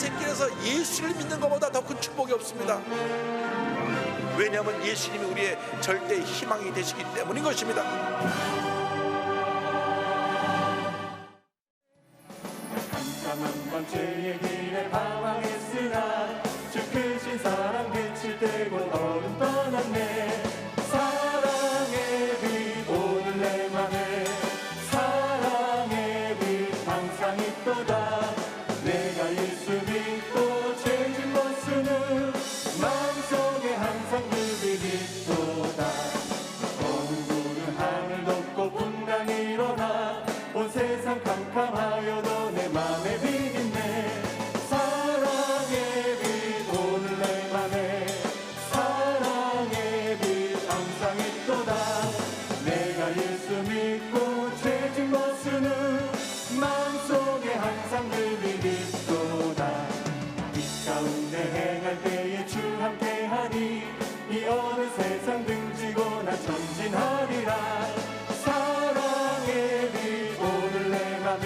새길에서 예수를 믿는 것보다 더 큰 축복이 없습니다. 왜냐하면 예수님이 우리의 절대 희망이 되시기 때문인 것입니다. 깜깜한 밤죄의 길에 방황했으나 주 크신 사랑 빛을 떼고 어둠 떠났네. 사랑의 빛 오늘 내 맘에 사랑의 빛 항상 있도다. 내가 예수 믿고 죄진 벗으는 마음속에 항상 그 빛 있도다. 어느 구름 하늘 덮고 풍랑이 일어나 온 세상 캄캄하여도 내 맘에 빛 있네. 사랑의 빛 오늘 내 맘에 사랑의 빛 항상 있도다. 내가 예수 믿고 죄진 벗으는 마음속에 항상 그 빛 있도다. 빛 가운데 행할 때에 주 함께하니 이 어느 세상 등지고 나 전진하리라. 사랑의 빛 오늘 내 맘에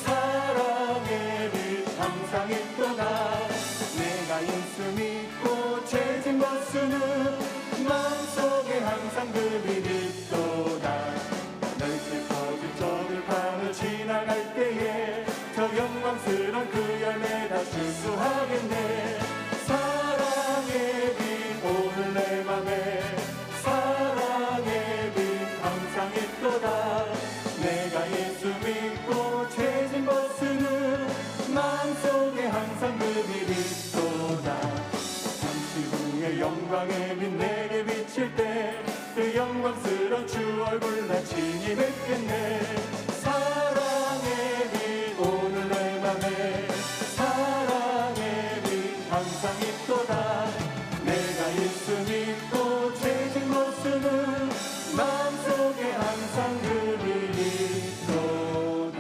사랑의 빛 항상 있도다. 내가 예수 믿고 죄진 벗으는 마음속에 항상 그 빛 있도다. 넓게 퍼진 저 들판을 지나갈 때에 저 영광스런 그 열매 다 출수하겠네. 사랑의 빛 오늘 내 맘에 사랑의 빛 항상 있도다. 내가 예수 믿고 죄진 벗으는 마음속에 항상 그 빛 있도다. 잠시 후에 영광의 빛 내게 비칠 때 그 영광스러운 주 얼굴 나 친히 뵙겠네. 사랑의 빛 오늘 내 맘에 사랑의 빛 항상 있도다. 내가 예수 믿고 죄진 벗으는 마음속에 항상 그 빛 있도다.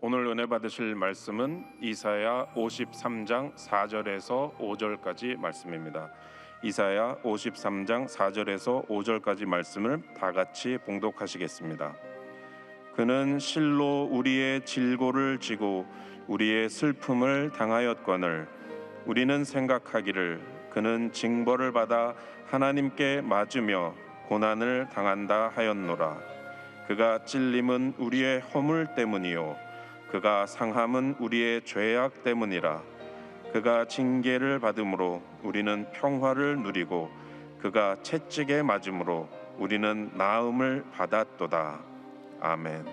오늘 은혜 받으실 말씀은 이사야 53장 4절에서 5절까지 말씀입니다. 이사야 53장 4절에서 5절까지 말씀을 다 같이 봉독하시겠습니다. 그는 실로 우리의 질고를 지고 우리의 슬픔을 당하였거늘 우리는 생각하기를 그는 징벌을 받아 하나님께 맞으며 고난을 당한다 하였노라. 그가 찔림은 우리의 허물 때문이요 그가 상함은 우리의 죄악 때문이라. 그가 징계를 받음으로 우리는 평화를 누리고 그가 채찍에 맞음으로 우리는 나음을 받았도다. 아멘.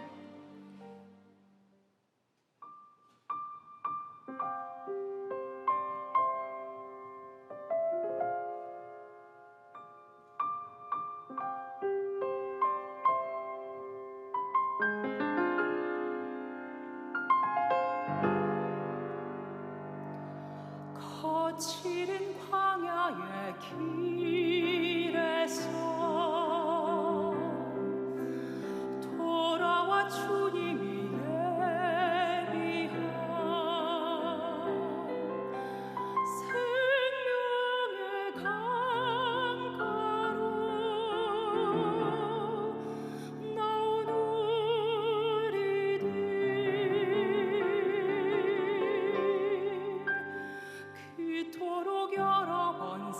거칠은 광야의 길에서 돌아와 주님이 예비한 생명의 강가로 나온 우리들 그토록 여러 번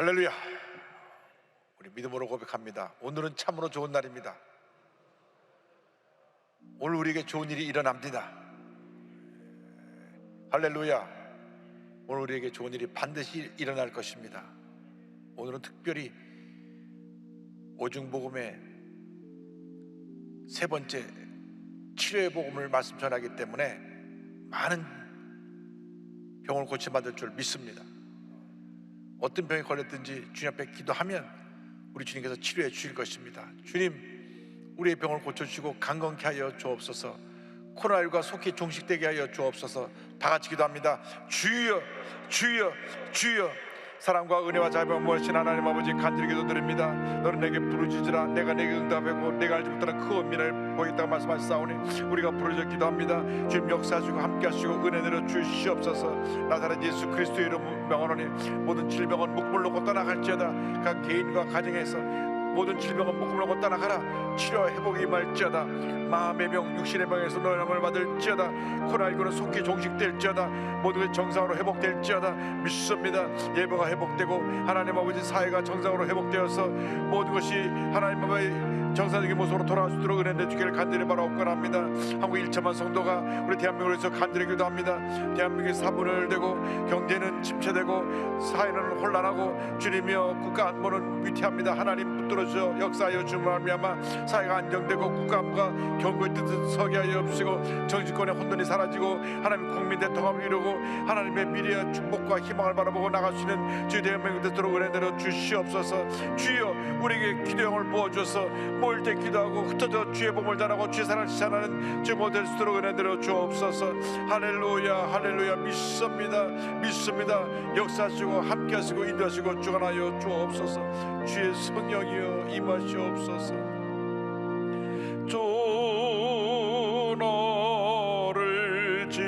할렐루야. 우리 믿음으로 고백합니다. 오늘은 참으로 좋은 날입니다. 오늘 우리에게 좋은 일이 일어납니다. 할렐루야. 오늘 우리에게 좋은 일이 반드시 일어날 것입니다. 오늘은 특별히 오중복음의 세 번째 치료의 복음을 말씀 전하기 때문에 많은 병을 고침받을 줄 믿습니다. 어떤 병에 걸렸든지 주님 앞에 기도하면 우리 주님께서 치료해 주실 것입니다. 주님, 우리의 병을 고쳐주시고 강건케 하여 주옵소서. 코로나19가 속히 종식되게 하여 주옵소서. 다 같이 기도합니다. 주여, 주여, 주여. 사랑과 은혜와 자비와 무엇인 하나님 아버지, 간절히 기도드립니다. 너는 내게 부르짖으라. 내가 내게 응답하고 내가 알지 못하는 그 은민을 보이겠다고 말씀하시사오니 우리가 부르짖어 기도합니다. 주님 역사하시고 함께하시고 은혜 내려 주시옵소서. 나사렛 예수 그리스도의 이름 명하노니 모든 질병은 목숨을 놓고 떠나갈지어다. 각 개인과 가정에서 모든 질병은 목숨을 놓고 떠나가라. 치료와 회복이 임할지어다. 마음의 병, 육신의 병에서 노염을 받을지어다. 코로나19는 속히 종식될지어다. 모든 것이 정상으로 회복될지어다. 믿습니다. 예배가 회복되고 하나님 아버지 사회가 정상으로 회복되어서 모든 것이 하나님 아버지 정상적인 모습으로 돌아올 수 있도록 은혜 내주기를 간절히 바라옵고합니다. 한국 1천만 성도가 우리 대한민국을 위해서 간절히 기도합니다. 대한민국이 사분열되고 경제는 침체되고 사회는 혼란하고 주님이여 국가 안보는 위태합니다. 하나님 붙들어주셔 역사하여 주님 말미암아 사회가 안정되고 국가안보가 경고의 뜻을 서게 하여 없으시고 정치권의 혼돈이 사라지고 하나님 국민 대통합을 이루고 하나님의 미래와 축복과 희망을 바라보고 나갈 수 있는 주의 대한민국 되도록 은혜 내려 주시옵소서. 주여 우리에게 기도형을 부어주셔서 모일 때 기도하고 흩어져 주의 복음을 전하고 주의 사랑을 실천하는 주 모델 수 있도록 은혜 내려 주옵소서. 할렐루야, 할렐루야. 믿습니다, 믿습니다. 역사하시고 함께하시고 인도하시고 주관하여 주옵소서. 주의 성령이여 임하시옵소서. 주 너를 지키리.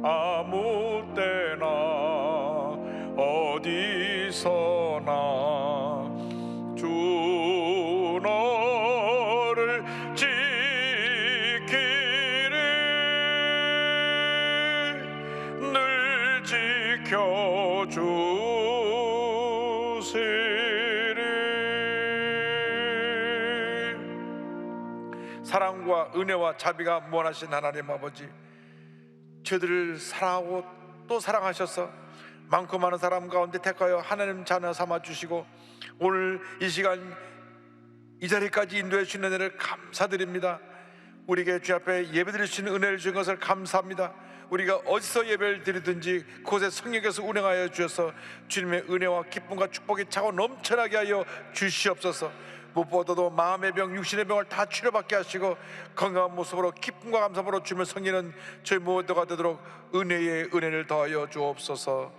아무 때나 어디서나 주 너를 지키리. 늘 지켜주시리. 사랑과 은혜와 자비가 무한하신 하나님 아버지, 저희들을 사랑하고 또 사랑하셔서 많고 많은 사람 가운데 택하여 하나님 자녀 삼아주시고 오늘 이 시간 이 자리까지 인도해 주신 은혜를 감사드립니다. 우리에게 주 앞에 예배드릴 수 있는 은혜를 주신 것을 감사합니다. 우리가 어디서 예배를 드리든지 그곳에 성령께서 운행하여 주셔서 주님의 은혜와 기쁨과 축복이 차고 넘쳐나게 하여 주시옵소서. 무엇보다도 마음의 병, 육신의 병을 다 치료받게 하시고 건강한 모습으로 기쁨과 감사함으로 주님을 섬기는 저희 모두가 되도록 은혜의 은혜를 더하여 주옵소서.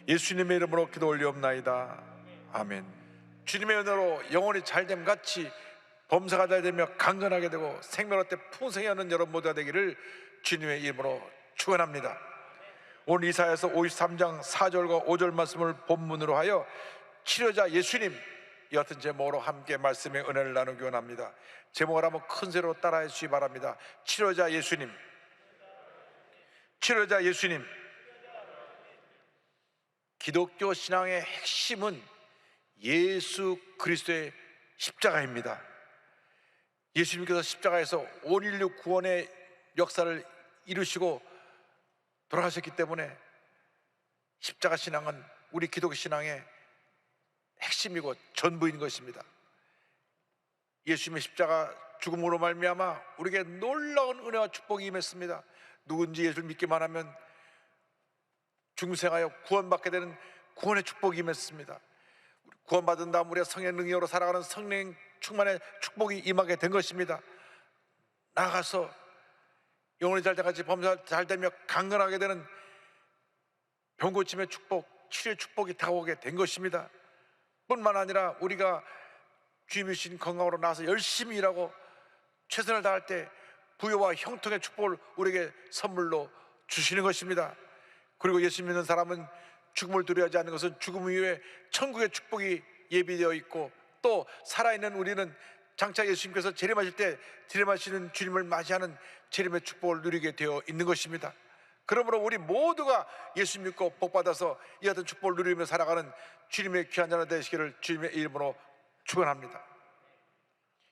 예수님의 이름으로 기도 올리옵나이다. 아멘. 주님의 은혜로 영혼이 잘됨 같이 범사가 잘되며 강건하게 되고 생명의 때 풍성히 하는 여러분 모두가 되기를 주님의 이름으로 축원합니다. 오늘 이사야서 53장 4절과 5절 말씀을 본문으로 하여 치료자 예수님 이 같은 제목으로 함께 말씀의 은혜를 나누기 원합니다. 제목을 한번 큰 소리로 따라해 주시기 바랍니다. 치료자 예수님, 치료자 예수님. 기독교 신앙의 핵심은 예수 그리스도의 십자가입니다. 예수님께서 십자가에서 온 인류 구원의 역사를 이루시고 돌아가셨기 때문에 십자가 신앙은 우리 기독교 신앙의 핵심이고 전부인 것입니다. 예수님의 십자가 죽음으로 말미암아 우리에게 놀라운 은혜와 축복이 임했습니다. 누군지 예수를 믿기만 하면 중생하여 구원받게 되는 구원의 축복이 임했습니다. 구원받은 다음 우리가 성령 능력으로 살아가는 성령 충만의 축복이 임하게 된 것입니다. 나아가서 영혼이 잘 때까지 범사 잘 되며 강건하게 되는 병고침의 축복, 치료의 축복이 다가오게 된 것입니다. 뿐만 아니라 우리가 주님이 주신 건강으로 나와서 열심히 일하고 최선을 다할 때 부여와 형통의 축복을 우리에게 선물로 주시는 것입니다. 그리고 예수 믿는 사람은 죽음을 두려워하지 않는 것은 죽음 이후에 천국의 축복이 예비되어 있고 또 살아있는 우리는 장차 예수님께서 재림하실 때 재림하시는 주님을 맞이하는 재림의 축복을 누리게 되어 있는 것입니다. 그러므로 우리 모두가 예수 믿고 복받아서 이 같은 축복을 누리며 살아가는 주님의 귀한 자녀 되시기를 주님의 이름으로 축원합니다.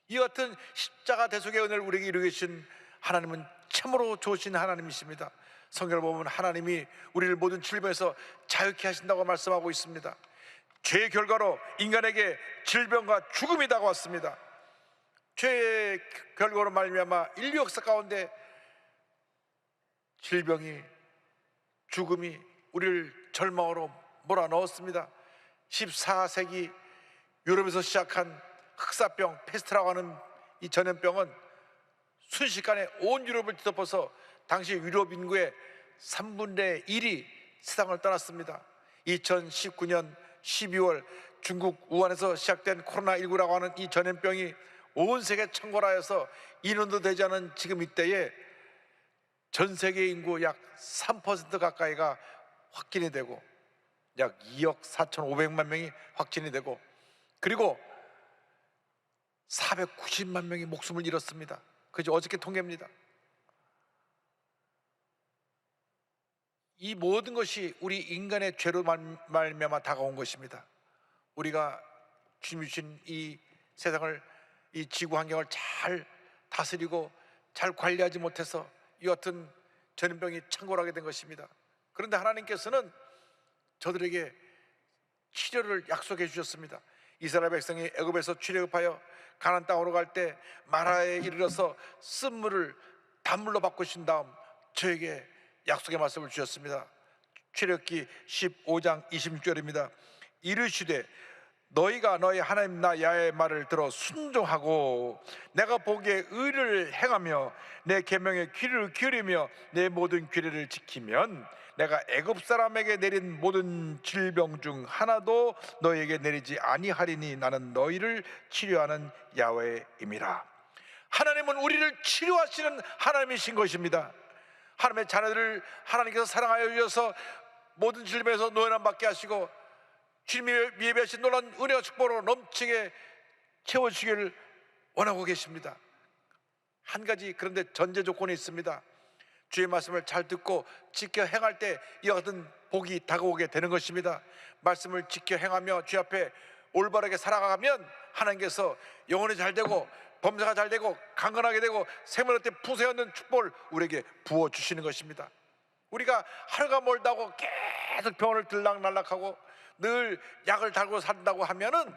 이 같은 십자가 대속의 은혜를 우리에게 이루고 계신 하나님은 참으로 좋으신 하나님이십니다. 성경을 보면 하나님이 우리를 모든 질병에서 자유케 하신다고 말씀하고 있습니다. 죄의 결과로 인간에게 질병과 죽음이 다가왔습니다. 죄의 결과로 말미암아 인류 역사 가운데 질병이, 죽음이 우리를 절망으로 몰아넣었습니다. 14세기 유럽에서 시작한 흑사병, 페스트라고 하는 이 전염병은 순식간에 온 유럽을 뒤덮어서 당시 유럽 인구의 3분의 1이 세상을 떠났습니다. 2019년 12월 중국 우한에서 시작된 코로나19라고 하는 이 전염병이 온 세계 창궐하여서 인원도 되지 않은 지금 이때에 전 세계 인구 약 3% 가까이가 확진이 되고 약 2억 4,500만 명이 확진이 되고, 그리고 490만 명이 목숨을 잃었습니다. 그저 어저께 통계입니다. 이 모든 것이 우리 인간의 죄로 말미암아 다가온 것입니다. 우리가 주님이 주신 이 세상을, 이 지구 환경을 잘 다스리고 잘 관리하지 못해서 이 같은 전염병이 창궐하게 된 것입니다. 그런데 하나님께서는 저들에게 치료를 약속해 주셨습니다. 이스라엘 백성이 애굽에서 출애굽하여 가나안 땅으로 갈 때 마라에 이르러서 쓴물을 단물로 바꾸신 다음 저에게 약속의 말씀을 주셨습니다. 출애굽기 15장 26절입니다. 이르시되 너희가 너희 하나님 나 야훼의 말을 들어 순종하고 내가 보기에 의를 행하며 내 계명에 귀를 기울이며 내 모든 규례를 지키면 내가 애굽 사람에게 내린 모든 질병 중 하나도 너희에게 내리지 아니하리니 나는 너희를 치료하는 야훼임이라. 하나님은 우리를 치료하시는 하나님이신 것입니다. 하나님의 자녀들을 하나님께서 사랑하여 주셔서 모든 질병에서 노예남 받게 하시고 주님이 예배하신 놀라운 은혜와 축복으로 넘치게 채워주시기를 원하고 계십니다. 한 가지 그런데 전제 조건이 있습니다. 주의 말씀을 잘 듣고 지켜 행할 때 이와 같은 복이 다가오게 되는 것입니다. 말씀을 지켜 행하며 주 앞에 올바르게 살아가면 하나님께서 영혼이 잘 되고 범사가 잘 되고 강건하게 되고 생명의 때 풍성히 얻는 축복을 우리에게 부어주시는 것입니다. 우리가 하루가 멀다고 계속 병원을 들락날락하고 늘 약을 달고 산다고 하면은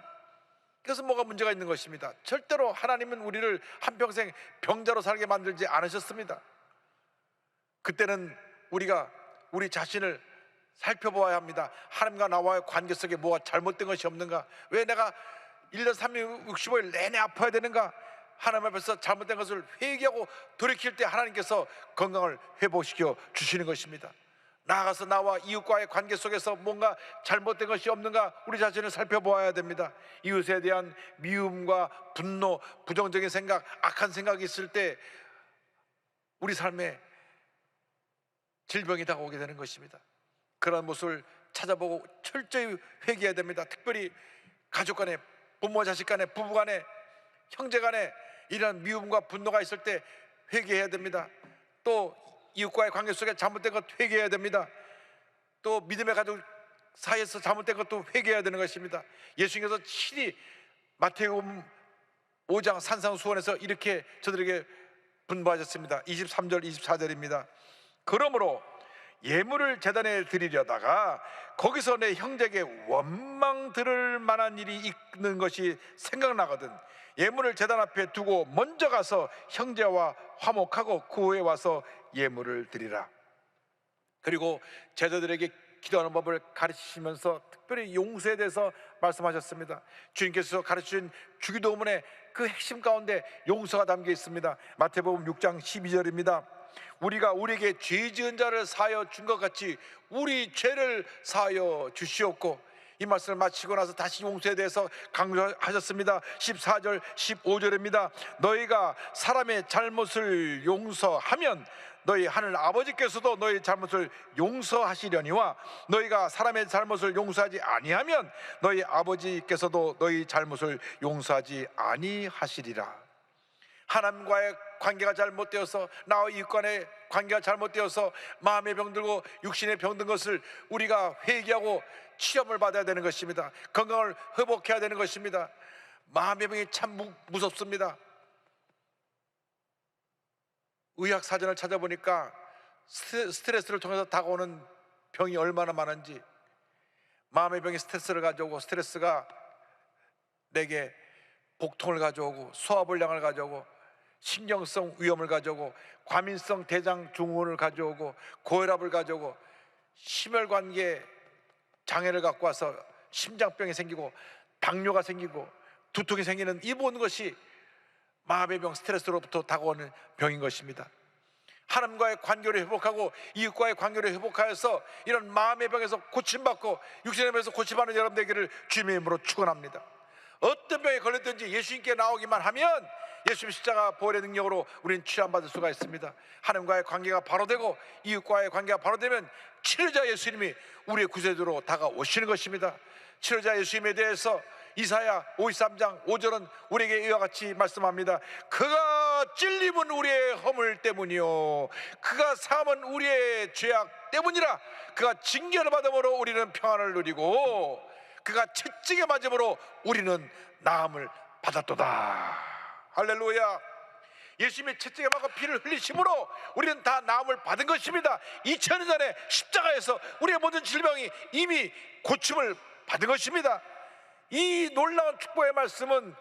그래서 뭐가 문제가 있는 것입니다. 절대로 하나님은 우리를 한평생 병자로 살게 만들지 않으셨습니다. 그때는 우리가 우리 자신을 살펴보아야 합니다. 하나님과 나와의 관계 속에 뭐가 잘못된 것이 없는가? 왜 내가 1년 365일 내내 아파야 되는가? 하나님 앞에서 잘못된 것을 회개하고 돌이킬 때 하나님께서 건강을 회복시켜 주시는 것입니다. 나아가서 나와 이웃과의 관계 속에서 뭔가 잘못된 것이 없는가 우리 자신을 살펴보아야 됩니다. 이웃에 대한 미움과 분노, 부정적인 생각, 악한 생각이 있을 때 우리 삶에 질병이 다가오게 되는 것입니다. 그런 모습을 찾아보고 철저히 회개해야 됩니다. 특별히 가족 간에, 부모 자식 간에, 부부 간에, 형제 간에 이런 미움과 분노가 있을 때 회개해야 됩니다. 또 이웃과의 관계 속에 잘못된 것 회개해야 됩니다. 또 믿음의 가족 사이에서 잘못된 것도 회개해야 되는 것입니다. 예수님께서 친히 마태복음 5장 산상수훈에서 이렇게 저들에게 분부하셨습니다. 23절 24절입니다. 그러므로 예물을 제단에 드리려다가 거기서 내 형제에게 원망 들을 만한 일이 있는 것이 생각나거든 예물을 제단 앞에 두고 먼저 가서 형제와 화목하고 그 후에 와서 예물을 드리라. 그리고 제자들에게 기도하는 법을 가르치시면서 특별히 용서에 대해서 말씀하셨습니다. 주님께서 가르치신 주기도문의 그 핵심 가운데 용서가 담겨 있습니다. 마태복음 6장 12절입니다. 우리가 우리에게 죄 지은 자를 사하여 준 것 같이 우리 죄를 사하여 주시옵고, 이 말씀을 마치고 나서 다시 용서에 대해서 강조하셨습니다. 14절 15절입니다. 너희가 사람의 잘못을 용서하면 너희 하늘 아버지께서도 너희 잘못을 용서하시려니와 너희가 사람의 잘못을 용서하지 아니하면 너희 아버지께서도 너희 잘못을 용서하지 아니하시리라. 하나님과의 관계가 잘못되어서, 나와 이웃간의 관계가 잘못되어서 마음의 병들고 육신의 병든 것을 우리가 회개하고 치료를 받아야 되는 것입니다. 건강을 회복해야 되는 것입니다. 마음의 병이 참 무섭습니다. 의학 사전을 찾아보니까 스트레스를 통해서 다가오는 병이 얼마나 많은지, 마음의 병이 스트레스를 가져오고, 스트레스가 내게 복통을 가져오고 소화불량을 가져오고 신경성 위염을 가져오고 과민성 대장 증후군을 가져오고 고혈압을 가져오고 심혈관계 장애를 갖고 와서 심장병이 생기고 당뇨가 생기고 두통이 생기는 이 모든 것이 마음의 병, 스트레스로부터 다가오는 병인 것입니다. 하나님과의 관계를 회복하고 이웃과의 관계를 회복하여서 이런 마음의 병에서 고침받고 육신의 병에서 고침받는 여러분 되기를 주님의 이름으로 축원합니다. 어떤 병에 걸렸든지 예수님께 나오기만 하면 예수님 십자가 보혈의 능력으로 우리는 치료받을 수가 있습니다. 하나님과의 관계가 바로 되고 이웃과의 관계가 바로 되면 치료자 예수님이 우리의 구세주로 다가오시는 것입니다. 치료자 예수님에 대해서 이사야 53장 5절은 우리에게 이와 같이 말씀합니다. 그가 찔림은 우리의 허물 때문이요 그가 상함은 우리의 죄악 때문이라. 그가 징계를 받음으로 우리는 평안을 누리고 그가 채찍에 맞음으로 우리는 나음을 받았도다. 할렐루야. 예수님이 채찍에 맞고 피를 흘리심으로 우리는 다 나음을 받은 것입니다. 2000년 전에 십자가에서 우리의 모든 질병이 이미 고침을 받은 것입니다. 이 놀라운 축복의 말씀은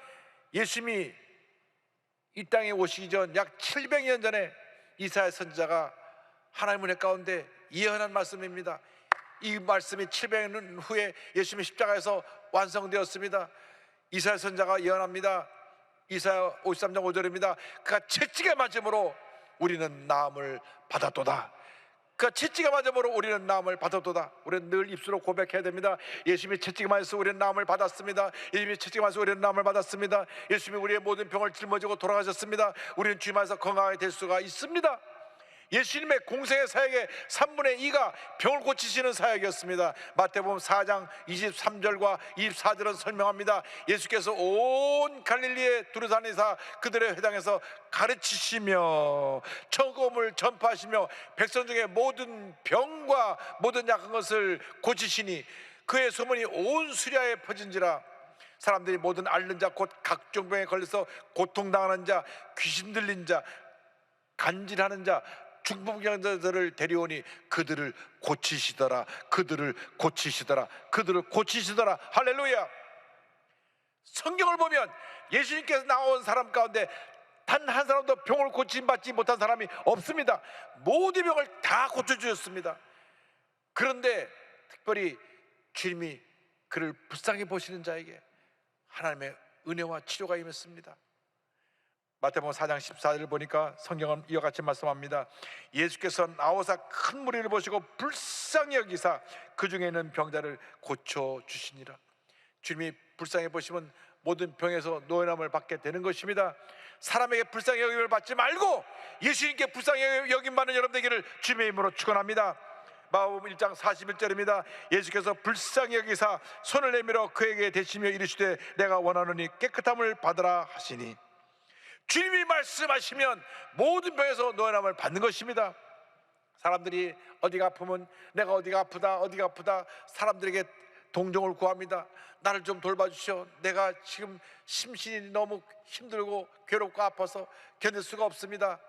예수님이 이 땅에 오시기 전 약 700년 전에 이사야 선지자가 하나님의 은혜 가운데 예언한 말씀입니다. 이 말씀이 700년 후에 예수님이 십자가에서 완성되었습니다. 이사야 선지자가 예언합니다. 이사야 53장 5절입니다. 그가 채찍에 맞음으로 우리는 나음을 받았도다. 그가 채찍에 맞음으로 우리는 나음을 받았도다. 우리는 늘 입술로 고백해야 됩니다. 예수님이 채찍에 맞아서 우리는 나음을 받았습니다. 예수님이 채찍에 맞아서 우리는 나음을 받았습니다. 예수님이 우리의 모든 병을 짊어지고 돌아가셨습니다. 우리는 주님 안에서 건강하게 될 수가 있습니다. 예수님의 공생의 사역의 3분의 2가 병을 고치시는 사역이었습니다. 마태복음 4장 23절과 24절은 설명합니다. 예수께서 온 갈릴리에 두루다니사 그들의 회당에서 가르치시며 천국을 전파하시며 백성 중에 모든 병과 모든 약한 것을 고치시니 그의 소문이 온 수리아에 퍼진지라. 사람들이 모든 앓는 자 곧 각종 병에 걸려서 고통당하는 자, 귀신 들린 자, 간질하는 자, 중풍병자들을 데려오니 그들을 고치시더라. 그들을 고치시더라. 그들을 고치시더라. 할렐루야. 성경을 보면 예수님께서 나온 사람 가운데 단 한 사람도 병을 고침받지 못한 사람이 없습니다. 모든 병을 다 고쳐주셨습니다. 그런데 특별히 주님이 그를 불쌍히 보시는 자에게 하나님의 은혜와 치료가 임했습니다. 마태복음 4장 14절을 보니까 성경은 이와 같이 말씀합니다. 예수께서 나오사 큰 무리를 보시고 불쌍히 여기사 그 중에 있는 병자를 고쳐주시니라. 주님이 불쌍히 보시면 모든 병에서 노연함을 받게 되는 것입니다. 사람에게 불쌍히 여김을 받지 말고 예수님께 불쌍히 여김 받는 여러분 되기를 주님의 이름으로 축원합니다. 마가복음 1장 41절입니다. 예수께서 불쌍히 여기사 손을 내밀어 그에게 대시며 이르시되 내가 원하노니 깨끗함을 받으라 하시니. 주님이 말씀하시면 모든 병에서 노연함을 받는 것입니다. 사람들이 어디가 아프면 내가 어디가 아프다 사람들에게 동정을 구합니다. 나를 좀 돌봐주시오. 내가 지금 심신이 너무 힘들고 괴롭고 아파서 견딜 수가 없습니다.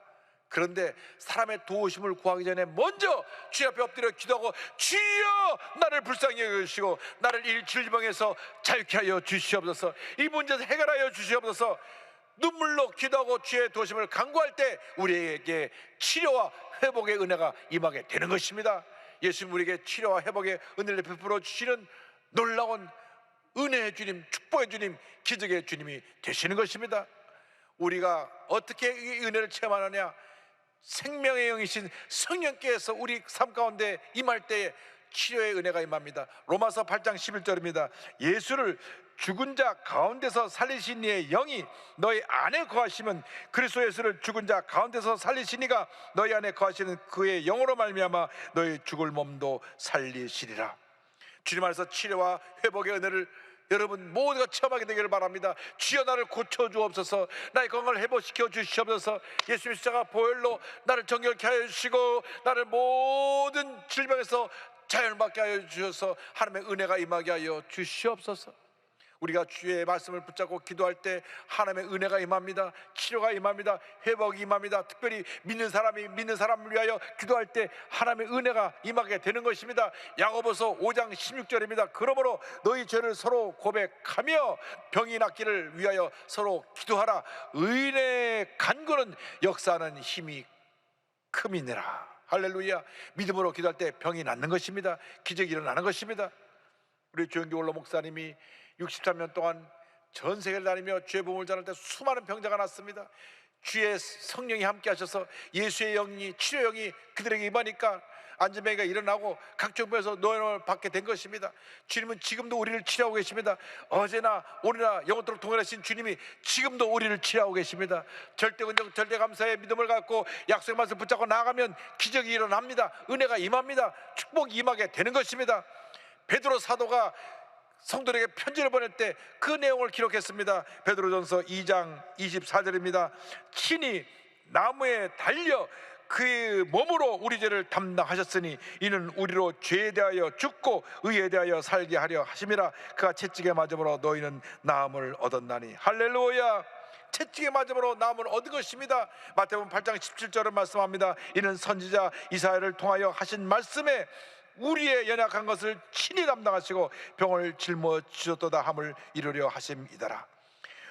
그런데 사람의 도우심을 구하기 전에 먼저 주님 앞에 엎드려 기도하고 주여 나를 불쌍히 여기시고 나를 이 질병에서 자유케 하여 주시옵소서. 이 문제에서 해결하여 주시옵소서. 눈물로 기도하고 주의 도심을 간구할 때 우리에게 치료와 회복의 은혜가 임하게 되는 것입니다. 예수님 우리에게 치료와 회복의 은혜를 베풀어 주시는 놀라운 은혜의 주님, 축복의 주님, 기적의 주님이 되시는 것입니다. 우리가 어떻게 이 은혜를 체험하느냐? 생명의 영이신 성령께서 우리 삶 가운데 임할 때에 치료의 은혜가 임합니다. 로마서 8장 11절입니다. 예수를 죽은 자 가운데서 살리신 이의 영이 너희 안에 거하시면 그리스도 예수를 죽은 자 가운데서 살리신 이가 너희 안에 거하시는 그의 영으로 말미암아 너희 죽을 몸도 살리시리라. 주님 안에서 치료와 회복의 은혜를 여러분 모두가 체험하게 되기를 바랍니다. 주여 나를 고쳐주옵소서. 나의 건강을 회복시켜 주시옵소서. 예수님의 십자가 보혈로 나를 정결케 하여 주시고 나를 모든 질병에서 자연받게 하여 주셔서 하나님의 은혜가 임하게 하여 주시옵소서. 우리가 주의 말씀을 붙잡고 기도할 때 하나님의 은혜가 임합니다. 치료가 임합니다. 회복이 임합니다. 특별히 믿는 사람이 믿는 사람을 위하여 기도할 때 하나님의 은혜가 임하게 되는 것입니다. 야고보서 5장 16절입니다. 그러므로 너희 죄를 서로 고백하며 병이 낫기를 위하여 서로 기도하라. 의인의 간구는 역사하는 힘이 큼이니라. 할렐루야. 믿음으로 기도할 때 병이 낫는 것입니다. 기적이 일어나는 것입니다. 우리 조영기 원로 목사님이 63년 동안 전 세계를 다니며 주의 복음을 전할 때 수많은 병자가 났습니다. 주의 성령이 함께 하셔서 예수의 영이, 치료 영이 그들에게 임하니까 안전병이가 일어나고 각종 병에서 노임을 받게 된 것입니다. 주님은 지금도 우리를 치료하고 계십니다. 어제나 오늘나 영원토록 동일하신 주님이 지금도 우리를 치료하고 계십니다. 절대 근정 절대 감사의 믿음을 갖고 약속의 말씀 붙잡고 나아가면 기적이 일어납니다. 은혜가 임합니다. 축복이 임하게 되는 것입니다. 베드로 사도가 성도들에게 편지를 보낼 때 그 내용을 기록했습니다. 베드로전서 2장 24절입니다. 친히 나무에 달려 그의 몸으로 우리 죄를 담당하셨으니 이는 우리로 죄에 대하여 죽고 의에 대하여 살게 하려 하심이라. 그가 채찍에 맞음으로 너희는 나음을 얻었나니. 할렐루야. 채찍에 맞음으로 나음을 얻은 것입니다. 마태복음 8장 17절을 말씀합니다. 이는 선지자 이사야를 통하여 하신 말씀에 우리의 연약한 것을 친히 담당하시고 병을 짊어지셨도다 함을 이루려 하심이더라.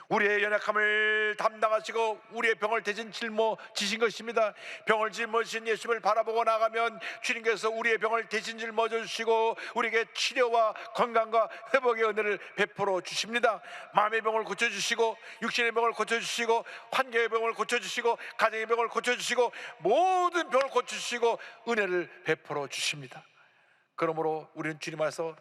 우리의 연약함을 담당하시고 우리의 병을 대신 짊어지신 것입니다. 병을 짊어지신 예수님을 바라보고 나가면 주님께서 우리의 병을 대신 짊어져 주시고 우리에게 치료와 건강과 회복의 은혜를 베풀어 주십니다. 마음의 병을 고쳐주시고 육신의 병을 고쳐주시고 환경의 병을 고쳐주시고 가정의 병을 고쳐주시고 모든 병을 고쳐주시고 은혜를 베풀어 주십니다. 그러므로 우리는 주님 안에서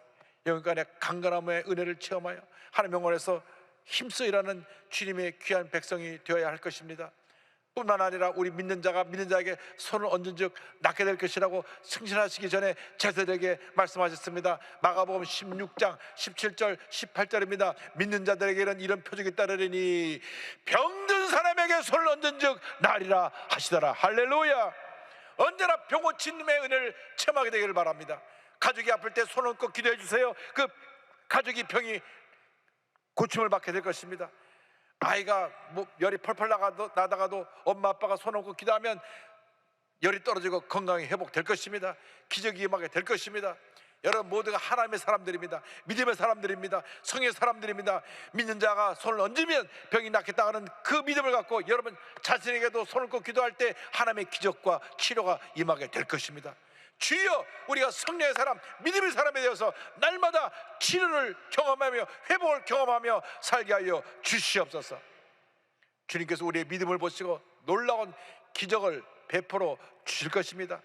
영원간의 강건함의 은혜를 체험하여 하나님 영원에서 힘써 일하는 주님의 귀한 백성이 되어야 할 것입니다. 뿐만 아니라 우리 믿는 자가 믿는 자에게 손을 얹은 즉 낫게 될 것이라고 승신하시기 전에 제자들에게 말씀하셨습니다. 마가복음 16장 17절 18절입니다. 믿는 자들에게는 이런 표적이 따르리니 병든 사람에게 손을 얹은 즉 나으리라 하시더라. 할렐루야. 언제나 병 고친 님의 은혜를 체험하게 되기를 바랍니다. 가족이 아플 때 손 얹고 기도해 주세요. 그 가족이 병이 고침을 받게 될 것입니다. 아이가 열이 펄펄 나다가도 엄마 아빠가 손 얹고 기도하면 열이 떨어지고 건강이 회복될 것입니다. 기적이 임하게 될 것입니다. 여러분 모두가 하나님의 사람들입니다. 믿음의 사람들입니다. 성의 사람들입니다. 믿는 자가 손을 얹으면 병이 낫겠다 하는 그 믿음을 갖고 여러분 자신에게도 손을 얹고 기도할 때 하나님의 기적과 치료가 임하게 될 것입니다. 주여 우리가 성령의 사람 믿음의 사람에 대해서 날마다 치료를 경험하며 회복을 경험하며 살게 하여 주시옵소서. 주님께서 우리의 믿음을 보시고 놀라운 기적을 베풀어 주실 것입니다.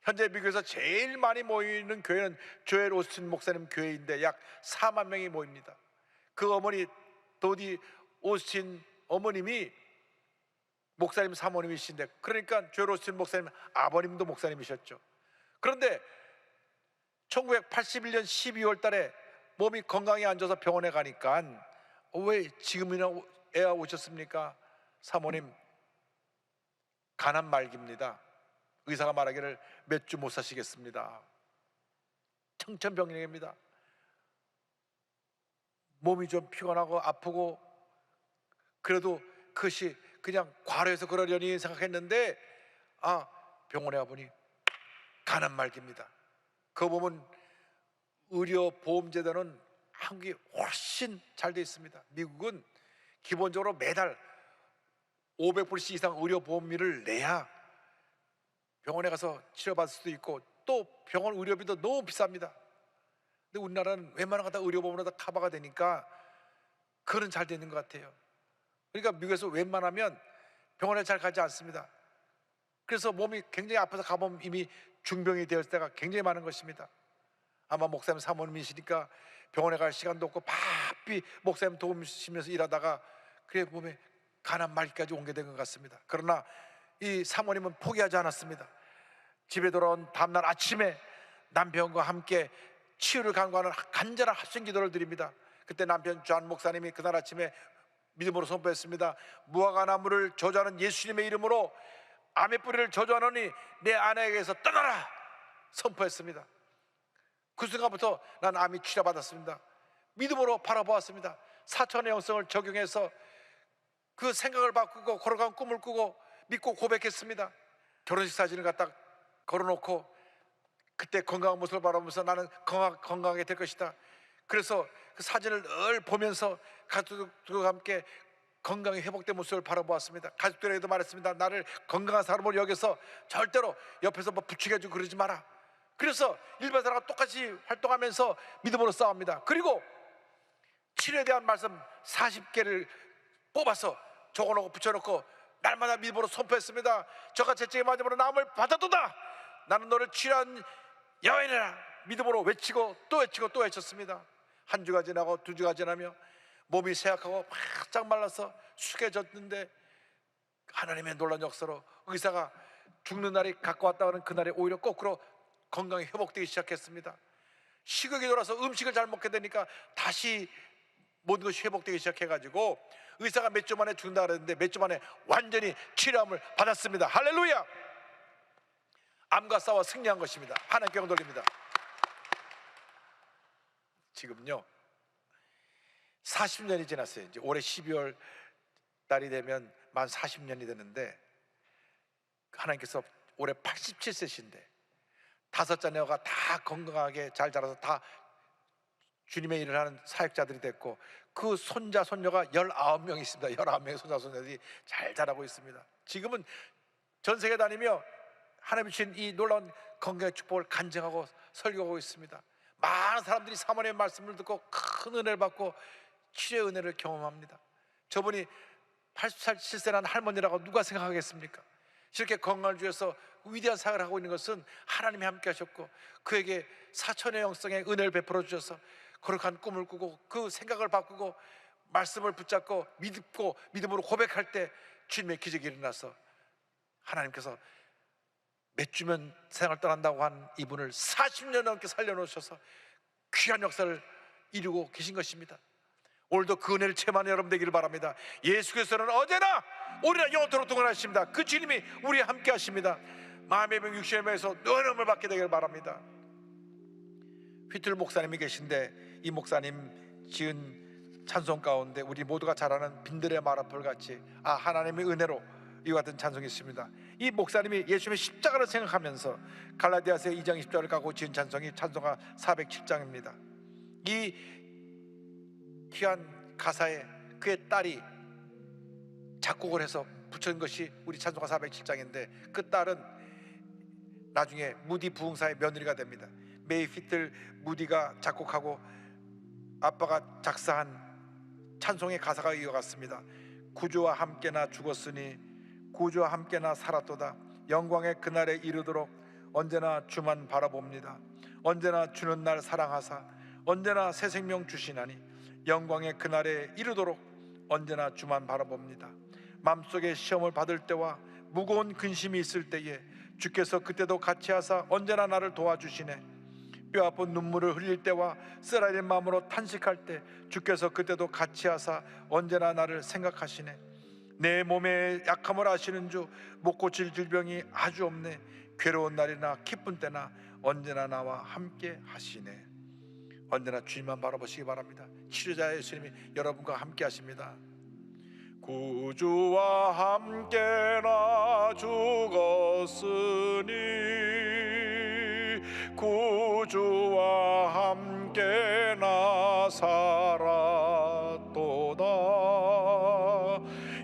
현재 미국에서 제일 많이 모이는 교회는 조엘 오스틴 목사님 교회인데 약 4만 명이 모입니다. 그 어머니 도디 오스틴 어머님이 목사님 사모님이신데 그러니까 조엘 오스틴 목사님 아버님도 목사님이셨죠. 그런데 1981년 12월 달에 몸이 건강히 안 좋아서 병원에 가니까 왜 지금이나 애가 오셨습니까? 사모님 간암 말기입니다. 의사가 말하기를 몇 주 못 사시겠습니다. 청천벽력입니다. 몸이 좀 피곤하고 아프고 그래도 그것이 그냥 과로해서 그러려니 생각했는데 병원에 와보니 간암 말기입니다. 그 보면 의료보험제도는 한국이 훨씬 잘 되어 있습니다. 미국은 기본적으로 매달 500불씩 이상 의료보험료를 내야 병원에 가서 치료받을 수도 있고 또 병원 의료비도 너무 비쌉니다. 근데 우리나라는 웬만한 거 다 의료보험으로 다 커버가 되니까 그건 잘 되는 것 같아요. 그러니까 미국에서 웬만하면 병원에 잘 가지 않습니다. 그래서 몸이 굉장히 아파서 가보면 이미 중병이 되었을 때가 굉장히 많은 것입니다. 아마 목사님 사모님이시니까 병원에 갈 시간도 없고 바삐 목사님 도우시면서 일하다가 그래 몸에 간암 말기까지 온 게 된 것 같습니다. 그러나 이 사모님은 포기하지 않았습니다. 집에 돌아온 다음날 아침에 남편과 함께 치유를 간구하는 간절한 합심 기도를 드립니다. 그때 남편 존 목사님이 그날 아침에 믿음으로 선포했습니다. 무화과 나무를 저주하는 예수님의 이름으로 암의 뿌리를 저주하노니 내 아내에게서 떠나라 선포했습니다. 그 순간부터 난 암이 치료받았습니다. 믿음으로 바라보았습니다. 사천의 영성을 적용해서 그 생각을 바꾸고 걸어간 꿈을 꾸고 믿고 고백했습니다. 결혼식 사진을 갖다 걸어놓고 그때 건강한 모습을 바라보면서 나는 건강하게 될 것이다. 그래서 그 사진을 늘 보면서 가족들과 함께 건강히 회복된 모습을 바라보았습니다. 가족들에게도 말했습니다. 나를 건강한 사람으로 여겨서 절대로 옆에서 뭐 부추겨주고 그러지 마라. 그래서 일반 사람과 똑같이 활동하면서 믿음으로 싸웁니다. 그리고 치료에 대한 말씀 40개를 뽑아서 적어놓고 붙여놓고 날마다 믿음으로 선포했습니다. 저가 재증의 마지막으로 나음을 받아도다. 나는 너를 치료한 여인이라 믿음으로 외치고 또 외치고 또 외쳤습니다. 한 주가 지나고 두 주가 지나며 몸이 쇠약하고 바짝 말라서 숙여졌는데 하나님의 놀라운 역사로 의사가 죽는 날이 가까웠다는 그날에 오히려 거꾸로 건강이 회복되기 시작했습니다. 식욕이 돌아서 음식을 잘 먹게 되니까 다시 모든 것이 회복되기 시작해가지고 의사가 몇 주 만에 죽는다 그랬는데 몇 주 만에 완전히 치료함을 받았습니다. 할렐루야! 암과 싸워 승리한 것입니다. 하나님께 영광 돌립니다. 지금요 40년이 지났어요. 이제 올해 12월 달이 되면 만 40년이 되는데 하나님께서 올해 87세신데 5자녀가 다 건강하게 잘 자라서 다 주님의 일을 하는 사역자들이 됐고 그 손자 손녀가 19명이 있습니다. 19명의 손자 손녀들이 잘 자라고 있습니다. 지금은 전 세계 다니며 하나님이 주신 이 놀라운 건강의 축복을 간증하고 설교하고 있습니다. 많은 사람들이 사모님의 말씀을 듣고 큰 은혜를 받고 치료의 은혜를 경험합니다. 저분이 87세라는 할머니라고 누가 생각하겠습니까? 이렇게 건강을 주셔서 위대한 사역을 하고 있는 것은 하나님이 함께 하셨고 그에게 사천의 영성의 은혜를 베풀어 주셔서 거룩한 꿈을 꾸고 그 생각을 바꾸고 말씀을 붙잡고 믿고 믿음으로 고백할 때 주님의 기적이 일어나서 하나님께서 몇 주면 세상을 떠난다고 한 이분을 40년 넘게 살려놓으셔서 귀한 역사를 이루고 계신 것입니다. 오늘도 그 은혜를 체험하는 여러분 되기를 바랍니다. 예수께서는 어제나 오늘이나 영원토록 동행하십니다. 그 주님이 우리와 함께 하십니다. 마음의 병 육신의 병에서 노름을 받게 되기를 바랍니다. 휘틀 목사님이 계신데 이 목사님 지은 찬송 가운데 우리 모두가 잘 아는 빈들의 마라풀 같이 하나님의 은혜로 이와 같은 찬송이 있습니다. 이 목사님이 예수님의 십자가를 생각하면서 갈라디아서 2장 20절을 갖고 지은 찬송이 찬송가 407장입니다. 이 귀한 가사에 그의 딸이 작곡을 해서 붙인 것이 우리 찬송가 407장인데 그 딸은 나중에 무디 부흥사의 며느리가 됩니다. 메이 피틀 무디가 작곡하고 아빠가 작사한 찬송의 가사가 이와 같습니다. 구주와 함께나 죽었으니 구주와 함께나 살았도다. 영광의 그날에 이르도록 언제나 주만 바라봅니다. 언제나 주는 날 사랑하사 언제나 새 생명 주시나니 영광의 그날에 이르도록 언제나 주만 바라봅니다. 마음속에 시험을 받을 때와 무거운 근심이 있을 때에 주께서 그때도 같이 하사 언제나 나를 도와주시네. 뼈아픈 눈물을 흘릴 때와 쓰라린 마음으로 탄식할 때 주께서 그때도 같이 하사 언제나 나를 생각하시네. 내 몸의 약함을 아시는 주 못 고칠 질병이 아주 없네. 괴로운 날이나 기쁜 때나 언제나 나와 함께 하시네. 언제나 주님만 바라보시기 바랍니다. 치료자 예수님이 여러분과 함께 하십니다. 구주와 함께나 죽었으니 구주와 함께나 살았도다.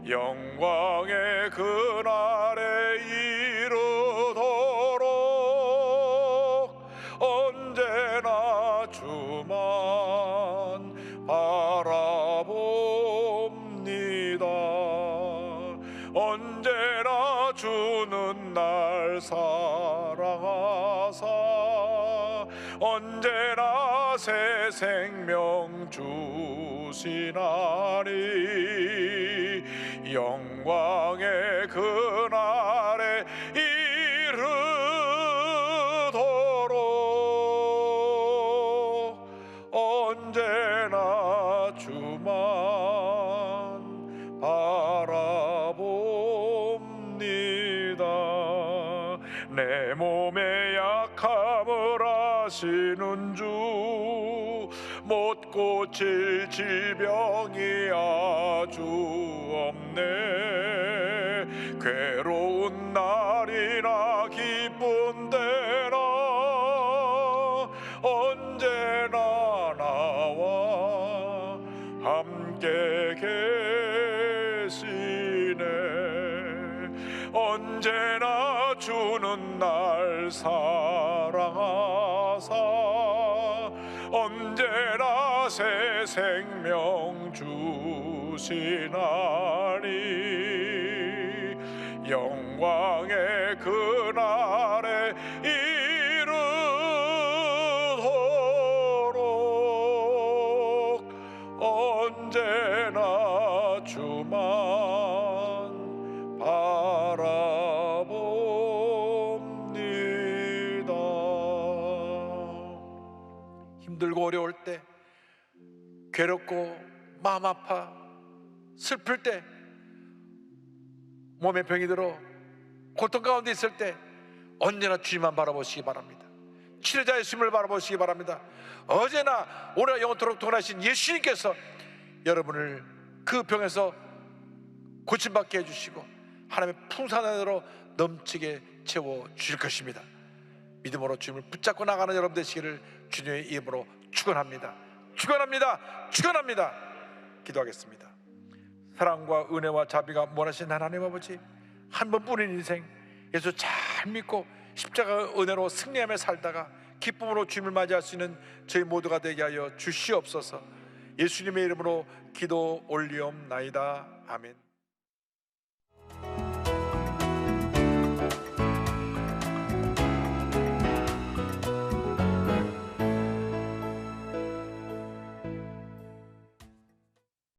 영광의 그날에 이르도록 언제나 주만 바라봅니다. 언제나 주는 날 사랑하사 언제나 새 생명 주시나니 영광의 그날에 이르도록 언제나 하시는 주 못 고칠 질병이 아주 없네 괴로운 날이나 기쁜 때나 언제나 나와 함께 계시네 언제나 주는 날 사랑하사 언제나 새 생명 주시나니 영광의 그날에 이르도록 언제나 주만 바라봅니다. 힘들고 어려울 때, 괴롭고 마음 아파 슬플 때, 몸에 병이 들어 고통 가운데 있을 때 언제나 주님만 바라보시기 바랍니다. 치료자 예수님을 바라보시기 바랍니다. 어제나 오늘 영원토록 동일하신 예수님께서 여러분을 그 병에서 고침받게 해주시고 하나님의 풍성한으로 넘치게 채워주실 것입니다. 믿음으로 주님을 붙잡고 나가는 여러분 되시기를 주님의 이름으로 축원합니다. 축원합니다. 축원합니다. 기도하겠습니다. 사랑과 은혜와 자비가 무한하신 하나님 아버지, 한 번뿐인 인생 예수 잘 믿고 십자가 은혜로 승리하며 살다가 기쁨으로 주님을 맞이할 수 있는 저희 모두가 되게 하여 주시옵소서. 예수님의 이름으로 기도 올리옵나이다. 아멘.